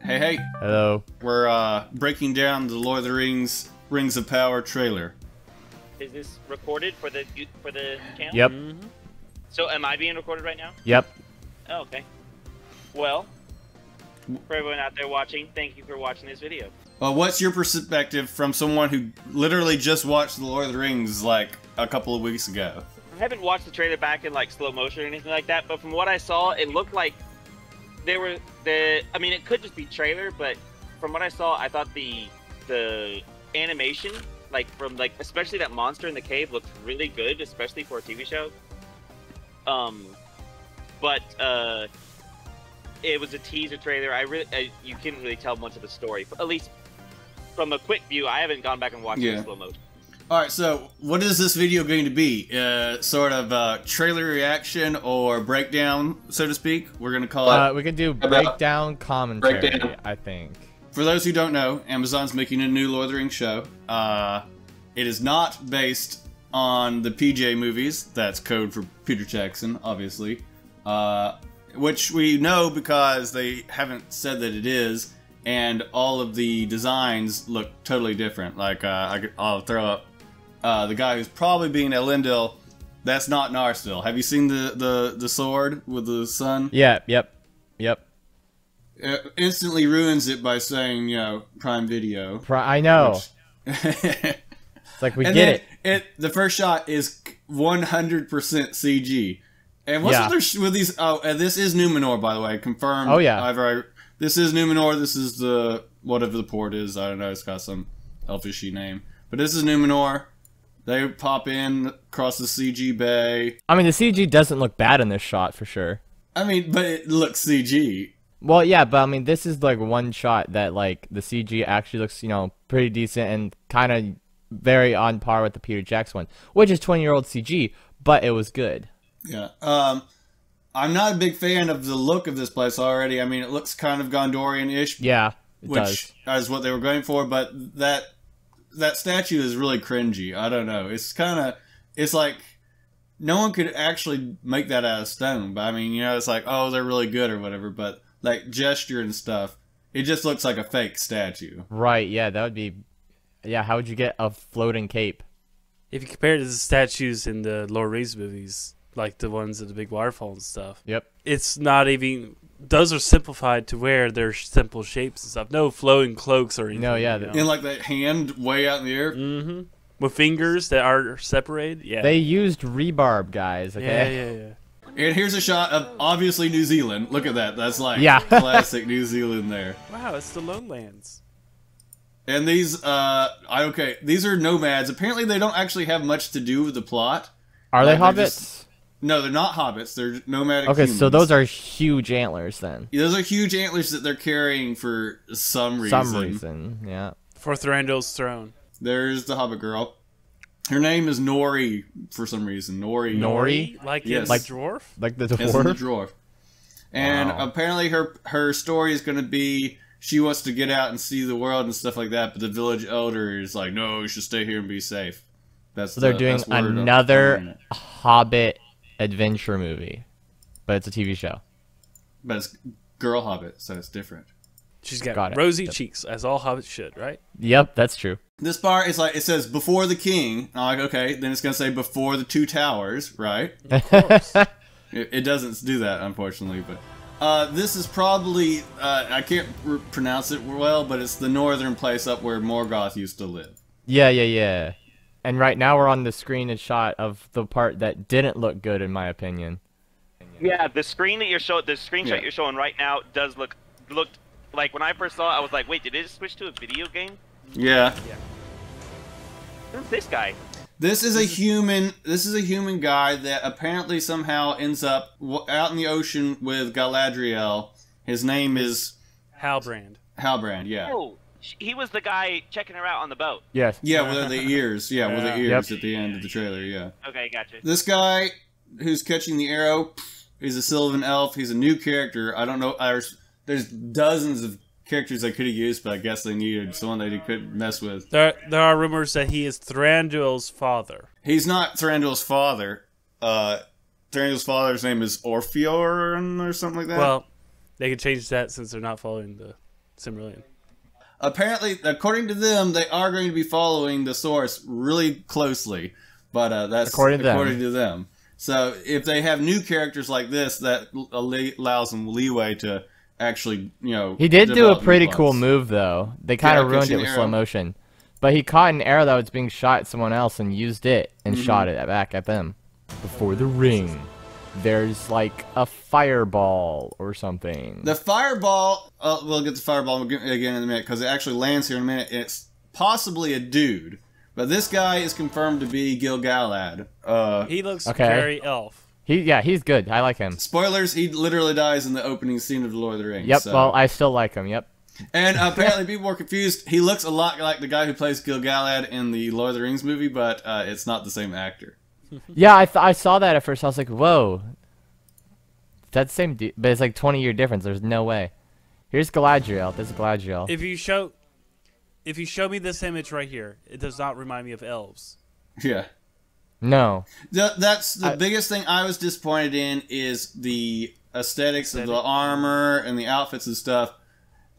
Hey, hey. Hello. We're breaking down the Lord of the Rings Rings of Power trailer. Is this recorded for the channel? Yep. Mm-hmm. So am I being recorded right now? Yep. Oh, okay. Well, for everyone out there watching, thank you for watching this video. What's your perspective from someone who literally just watched the Lord of the Rings like a couple of weeks ago? I haven't watched the trailer back in like slow motion or anything like that, but from what I saw, it looked like I mean, it could just be trailer, but from what I saw, I thought the animation, especially that monster in the cave, looked really good, especially for a TV show. But it was a teaser trailer. You couldn't really tell much of the story, at least from a quick view. I haven't gone back and watched it in slow motion. All right, so what is this video going to be? Sort of a trailer reaction or breakdown, so to speak? We're going to call it... We can do breakdown commentary, I think. For those who don't know, Amazon's making a new Lord of the Rings show. It is not based on the PJ movies. That's code for Peter Jackson, obviously. Which we know because they haven't said that it is. And all of the designs look totally different. Like, I'll throw up the guy who's probably being Elendil. That's not Narsil. Have you seen the sword with the sun? Yeah, yep. It instantly ruins it by saying, you know, Prime Video. I know. It's like, we get it. The first shot is 100% CG. And what's with these... Oh, and this is Numenor, by the way. Confirmed. Oh, yeah. This is Numenor. This is the... whatever the port is. I don't know. It's got some elfishy name. But this is Numenor. They pop in across the CG bay. I mean, the CG doesn't look bad in this shot, for sure. I mean, but it looks CG. Well, yeah, but I mean, this is like one shot that, like, the CG actually looks, you know, pretty decent and kind of very on par with the Peter Jackson one, which is 20-year-old CG, but it was good. Yeah. I'm not a big fan of the look of this place already. I mean, it looks kind of Gondorian-ish. Yeah, it which is what they were going for, but that statue is really cringy. I don't know. It's like no one could actually make that out of stone. But I mean, you know, it's like, oh, they're really good or whatever. But like gesture and stuff, it just looks like a fake statue. Right? Yeah, that would be. Yeah, how would you get a floating cape? If you compare it to the statues in the Lord of the Rings movies, like the ones at the big waterfall and stuff. Yep. It's not even... Those are simplified to where they're simple shapes and stuff. No flowing cloaks or anything. No, yeah. And like that hand way out in the air. Mm-hmm. With fingers that are separated. Yeah. They used rebarb, guys. Okay. Yeah. And here's a shot of obviously New Zealand. Look at that. That's like classic New Zealand there. Wow, it's the Lowlands. And these, these are nomads. Apparently they don't actually have much to do with the plot. Are they hobbits? No, they're not hobbits. They're nomadic humans. So those are huge antlers then. Yeah, those are huge antlers that they're carrying for some reason. Yeah. For Thranduil's throne. There's the hobbit girl. Her name is Nori for some reason. Nori? Like the dwarf? Like the dwarf? Yes, the dwarf. And apparently her story is going to be she wants to get out and see the world and stuff like that, but the village elder is like, no, you should stay here and be safe. So they're doing another Hobbit adventure movie, but it's a TV show. But it's girl Hobbit, so it's different. She's got rosy cheeks, as all hobbits should, right? Yep, that's true. This part is like, it says before the king. I'm like, okay, then it's going to say before the two towers, right? Of course. It doesn't do that, unfortunately, but... this is probably, I can't pronounce it well, but it's the northern place up where Morgoth used to live. Yeah. And right now we're on the screen a shot of the part that didn't look good, in my opinion. Yeah, the screen that you're showing, the screenshot you're showing right now does looked like when I first saw it, I was like, wait, did it just switch to a video game? Yeah. Who's this guy? This is a human guy that apparently somehow ends up out in the ocean with Galadriel. His name is Halbrand. Yeah. Oh, he was the guy checking her out on the boat. Yes. Yeah, with the ears. Yeah, with the ears at the end of the trailer. Yeah. Okay, gotcha. This guy who's catching the arrow, he's a Sylvan elf. He's a new character. I don't know. There's dozens of characters I could have used, but I guess they needed someone that he could mess with. There are rumors that he is Thranduil's father. He's not Thranduil's father. Thranduil's father's name is Orfeon or something like that. Well, they could change that since they're not following the Silmarillion. Apparently, according to them, they are going to be following the source really closely, but that's according to them. So if they have new characters like this, that allows them leeway to actually, He did do a pretty cool move, though. They kind of ruined it with slow motion. But he caught an arrow that was being shot at someone else and used it and shot it back at them. Before the ring, there's like a fireball or something. The fireball, we'll get the fireball again in a minute, because it actually lands here in a minute. It's possibly a dude, but this guy is confirmed to be Gil-galad. He looks very elf. He's good. I like him. Spoilers, he literally dies in the opening scene of The Lord of the Rings. Yep, so. well, I still like him, yep. And apparently people were confused. He looks a lot like the guy who plays Gil-galad in the Lord of the Rings movie, but it's not the same actor. Yeah, I saw that at first. I was like, whoa. That's the same dude, but it's like 20-year difference. There's no way. Here's Galadriel. There's Galadriel. If you show me this image right here, it does not remind me of elves. Yeah. No. That's the biggest thing I was disappointed in is the aesthetics of the armor and the outfits and stuff.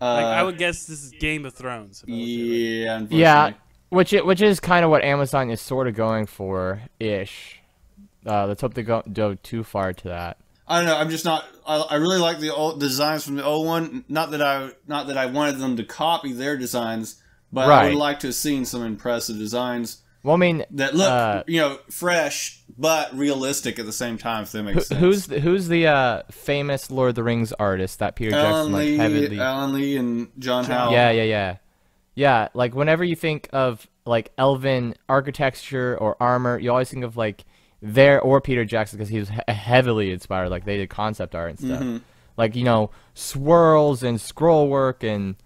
I would guess this is Game of Thrones. Yeah, unfortunately. Yeah, which is kind of what Amazon is sort of going for ish. Let's hope they don't go too far to that. I don't know. I'm just not. I really like the old designs from the old one. Not that I wanted them to copy their designs, but I would like to have seen some impressive designs. Well, I mean, that look fresh but realistic at the same time. If that makes sense. Who's the famous Lord of the Rings artist that Peter Jackson heavily? Alan Lee and John Howell. Yeah. Like whenever you think of like elven architecture or armor, you always think of like or Peter Jackson, because he was heavily inspired. Like they did concept art and stuff. Like swirls and scroll work and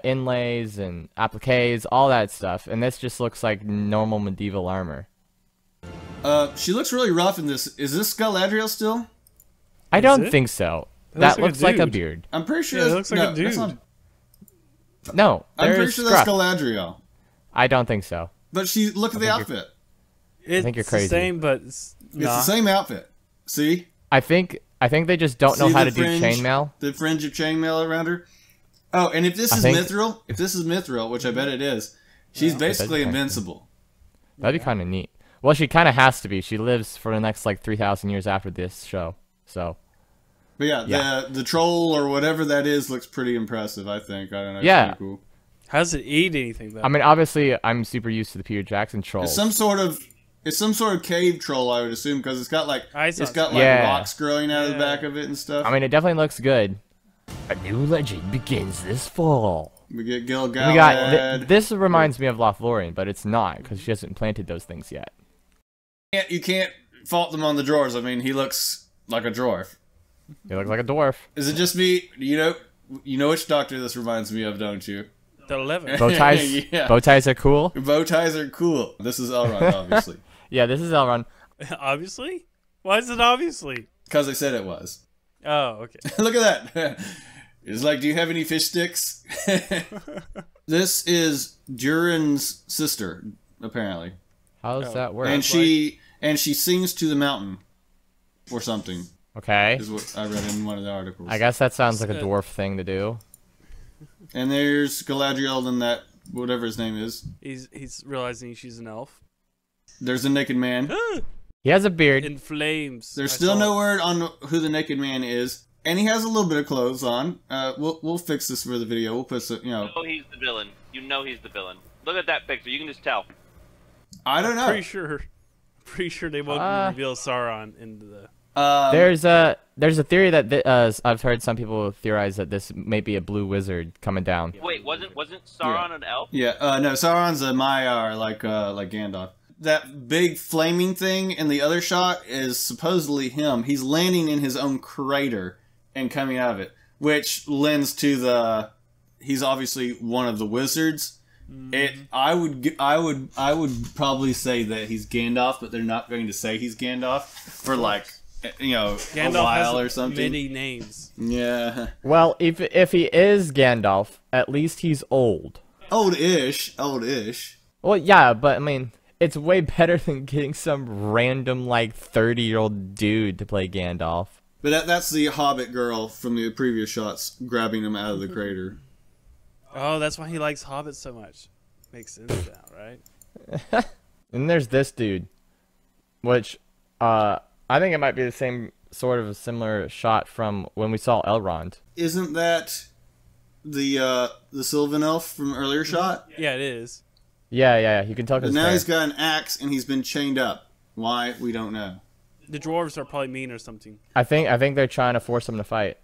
inlays and appliques, all that stuff. And this just looks like normal medieval armor. She looks really rough in this. Is this Galadriel still? I don't think so. That looks like a beard. I'm pretty sure it looks like a dude. No, I'm pretty sure that's Galadriel. I don't think so. But look at the outfit. I think you're crazy. It's the same, but it's the same outfit. See? I think they just don't know how to do chainmail. The fringe of chainmail around her. Oh, and if this is Mithril, which I bet it is, she's basically invincible. That'd be kind of neat. Well, she kind of has to be. She lives for the next like 3,000 years after this show. So. But yeah, the troll or whatever that is looks pretty impressive. I think. I don't know. Yeah. It's pretty cool. How does it eat anything though? I mean, obviously, I'm super used to the Peter Jackson trolls. It's some sort of cave troll, I would assume, because it's got like rocks growing out of the back of it and stuff. I mean, it definitely looks good. A new legend begins this fall. We get Gil-galad. This reminds me of Lothlorien, but it's not, because she hasn't planted those things yet. You can't fault them on the dwarves. I mean, he looks like a dwarf. He looks like a dwarf. Is it just me? You know which doctor this reminds me of, don't you? The 11. Bow ties. Yeah. Bow ties are cool. Bow ties are cool. This is Elrond, obviously. Yeah, this is Elrond. Obviously? Why is it obviously? Because I said it was. Oh, okay. Look at that. It's like, do you have any fish sticks? This is Durin's sister, apparently. How does that work? And she sings to the mountain, or something. Okay. Is what I read in one of the articles. I guess that sounds like a dwarf thing to do. And there's Galadriel and that whatever his name is. He's realizing she's an elf. There's a naked man. He has a beard. In flames. There's still no word on who the naked man is, and he has a little bit of clothes on. We'll fix this for the video. We'll put some, You know he's the villain. You know he's the villain. Look at that picture. You can just tell. I don't know. Pretty sure they won't reveal Sauron into the. There's a theory that I've heard some people theorize that this may be a blue wizard coming down. Wait, wasn't Sauron an elf? Yeah, no, Sauron's a Maiar, like Gandalf. That big flaming thing in the other shot is supposedly him. He's landing in his own crater and coming out of it, which lends to he's obviously one of the wizards. I would probably say that he's Gandalf, but they're not going to say he's Gandalf for Gandalf a while has or something. Many names. Yeah. Well, if he is Gandalf, at least he's old. Old-ish. Well, yeah, but I mean, it's way better than getting some random like 30-year-old dude to play Gandalf. But that's the Hobbit girl from the previous shots grabbing him out of the crater. Oh, that's why he likes hobbits so much. Makes sense now, right? And there's this dude, which I think it might be the same sort of a similar shot from when we saw Elrond. Isn't that the Sylvan elf from earlier shot? Yeah, it is. Yeah. You can tell. But now he's got an axe and he's been chained up. Why? We don't know. The dwarves are probably mean or something. I think they're trying to force him to fight.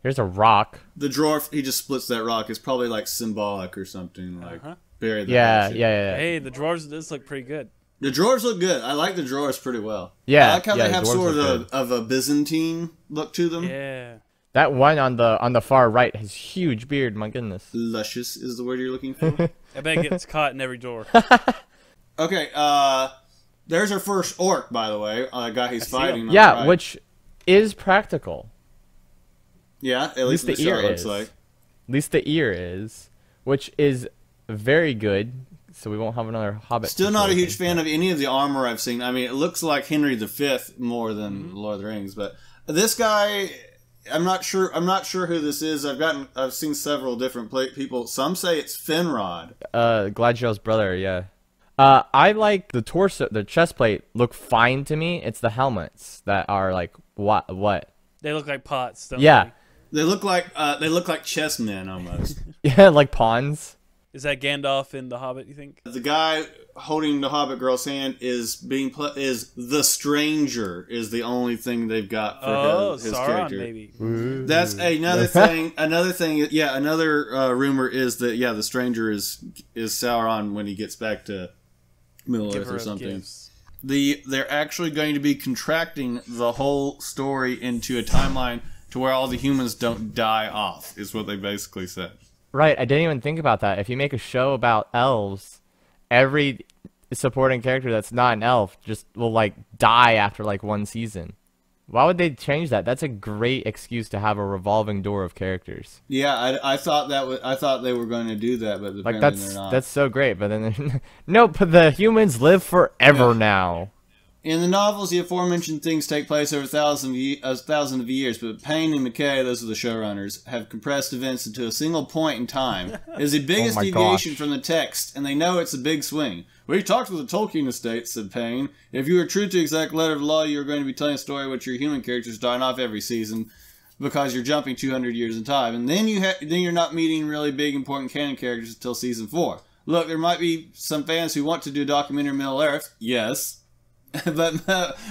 Here's a rock. The dwarf, he just splits that rock. It's probably like symbolic or something. Like bury that. Yeah. Hey, the dwarves does look pretty good. The dwarves look good. I like the dwarves pretty well. Yeah, I like how they the have dwarves sort look of a Byzantine look to them. Yeah. That one on the far right has huge beard. My goodness. Luscious is the word you're looking for. I bet it gets caught in every door. Okay, there's our first orc, by the way. A guy he's fighting. Yeah, right. which is practical. Yeah, at least the ear is. At least the ear is, which is very good. So we won't have another Hobbit. Still not a huge fan of any of the armor I've seen. I mean, it looks like Henry V more than Lord of the Rings, but this guy, I'm not sure. I'm not sure who this is. I've seen several different people. Some say it's Finrod. Gladriel's brother. Yeah. I like the torso, the chest plate look fine to me. It's the helmets that are like what? They look like pots. Don't They look like chessmen almost. Yeah, like pawns. Is that Gandalf in The Hobbit, you think? The guy holding the Hobbit girl's hand is the stranger is the only thing they've got for his Sauron, character. maybe. That's another thing. Another thing. Yeah, another rumor is that the stranger is Sauron when he gets back to Middle Earth or something. They're actually going to be contracting the whole story into a timeline to where all the humans don't die off. Is what they basically said. Right, I didn't even think about that. If you make a show about elves, every supporting character that's not an elf just will like die after like one season. Why would they change that? That's a great excuse to have a revolving door of characters. Yeah, I thought I thought they were going to do that, but apparently they're not. That's so great. But then nope, the humans live forever now. In the novels, the aforementioned things take place over thousands of years, but Payne and McKay, those are the showrunners, have compressed events into a single point in time. It is the biggest deviation from the text, and they know it's a big swing. We talked with the Tolkien estate, said Payne. If you are true to the exact letter of the law, you are going to be telling a story in which your human characters dying off every season because you're jumping 200 years in time, and then you're not meeting really big important canon characters until season 4. Look, there might be some fans who want to do a documentary Middle Earth. Yes. But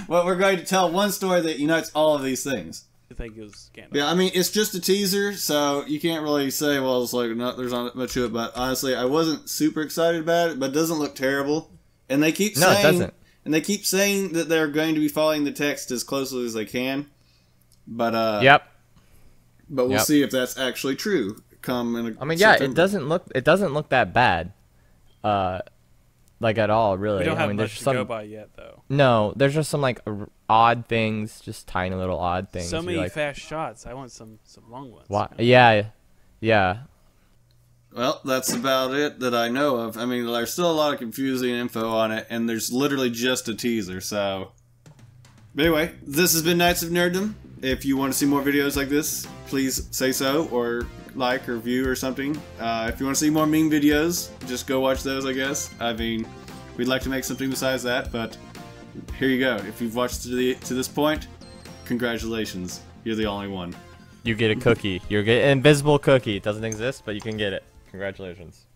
well, we're going to tell one story that unites all of these things. I think it was Gandalf. Yeah, I mean, it's just a teaser, so you can't really say, well, it's like, no, there's not much to it, but honestly, I wasn't super excited about it, but it doesn't look terrible. And they keep saying... No, it doesn't. And they keep saying that they're going to be following the text as closely as they can. But, Yep. But we'll see if that's actually true come in September. It doesn't look that bad. Like at all, really. We don't have there's much to some, go by yet, though. No, there's just some like odd things, just tiny little odd things. So many like, fast shots. I want some long ones. Why? Yeah. Well, that's about it that I know of. I mean, there's still a lot of confusing info on it, and there's literally just a teaser, so... But anyway, this has been Knights of Nerddom. If you want to see more videos like this, please say so, or like, or view, or something. If you want to see more meme videos, just go watch those, I guess. I mean, we'd like to make something besides that, but here you go. If you've watched to this point, congratulations. You're the only one. You get a cookie. You get an invisible cookie. It doesn't exist, but you can get it. Congratulations.